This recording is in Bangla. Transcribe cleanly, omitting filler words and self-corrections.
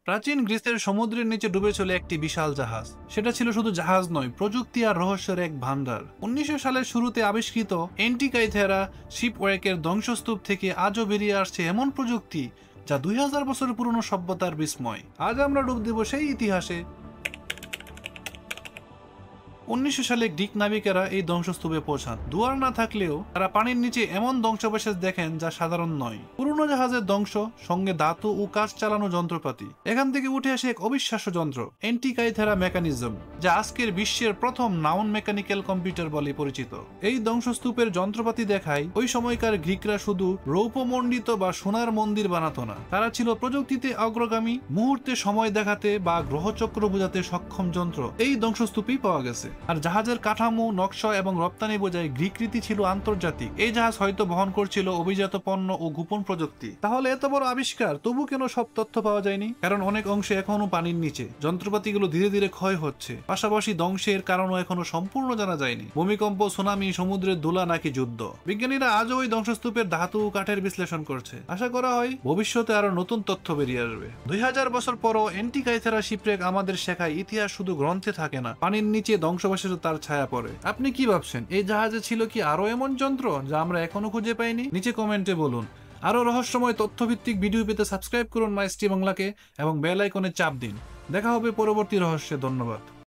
প্রাচীন গ্রিসের সমুদ্রের নিচে ডুবে চলে একটি বিশাল জাহাজ। সেটা ছিল শুধু জাহাজ নয়, প্রযুক্তি আর রহস্যের এক ভান্ডার। 1900 সালের শুরুতে আবিষ্কৃত অ্যান্টিকাইথেরা শিপওয়ার্কের ধ্বংসস্তূপ থেকে আজও বেরিয়ে আসছে এমন প্রযুক্তি যা 2000 বছর পুরনো সভ্যতার বিস্ময়। আজ আমরা ডুব দেব সেই ইতিহাসে। 1900 সালে গ্রিক নাবিকেরা এই ধ্বংসস্তূপে পৌঁছান। দুয়ার না থাকলেও তারা পানির নিচে এমন ধ্বংসাবশেষ দেখেন যা সাধারণ নয়। পুরনো জাহাজের ধ্বংস, সঙ্গে ধাতু ও কাজ চালানো যন্ত্রপাতি। এখান থেকে উঠে আসে এক অবিশ্বাস্য যন্ত্র, অ্যান্টিকাইথেরা মেকানিজম, যা আজকের বিশ্বের প্রথম নাউন মেকানিক্যাল কম্পিউটার বলে পরিচিত। এই ধ্বংসস্তূপের যন্ত্রপাতি দেখায় ওই সময়কার গ্রিকরা শুধু রৌপ্যমণ্ডিত বা সোনার মন্দির বানাতো না, তারা ছিল প্রযুক্তিতে অগ্রগামী। মুহূর্তে সময় দেখাতে বা গ্রহচক্র বোঝাতে সক্ষম যন্ত্র এই ধ্বংসস্তূপেই পাওয়া গেছে। আর জাহাজের কাঠামো, নকশা এবং রপ্তানি বোঝায় গ্রিক রীতি ছিল আন্তর্জাতিক। এই জাহাজ হয়তো বহন করছিল অভিজাত পণ্য ও গোপন প্রযুক্তি। তাহলে এত বড় আবিষ্কার, তবু কেন সব তথ্য পাওয়া যায়নি? কারণ অনেক অংশে এখনো পানির নিচে, যন্ত্রপাতিগুলো ধীরে ধীরে ক্ষয় হচ্ছে। পাশাপাশি ধ্বংসের কারণও এখনো সম্পূর্ণ জানা যায়নি। ভূমিকম্প, সুনামি, সমুদ্রের ধুলা নাকি যুদ্ধ। বিজ্ঞানীরা আজও ওই ধ্বংসস্তূপের ধাতু ও কাঠের বিশ্লেষণ করছে। আশা করা হয় ভবিষ্যতে আরো নতুন তথ্য বেরিয়ে আসবে। 2000 বছর পরও অ্যান্টিকাইথেরা শিপওয়ার্ক আমাদের শেখায় ইতিহাস শুধু গ্রন্থে থাকে না, পানির নিচে ধ্বংসবশেষে তার ছায়া পড়ে। আপনি কি ভাবছেন, এই জাহাজে ছিল কি আরো এমন যন্ত্র যা আমরা এখনো খুঁজে পাইনি? নিচে কমেন্টে বলুন। আরো রহস্যময় তথ্যভিত্তিক ভিডিও পেতে সাবস্ক্রাইব করুন মাইস্টি বাংলাকে এবং বেল আইকনে চাপ দিন। দেখা হবে পরবর্তী রহস্যে। ধন্যবাদ।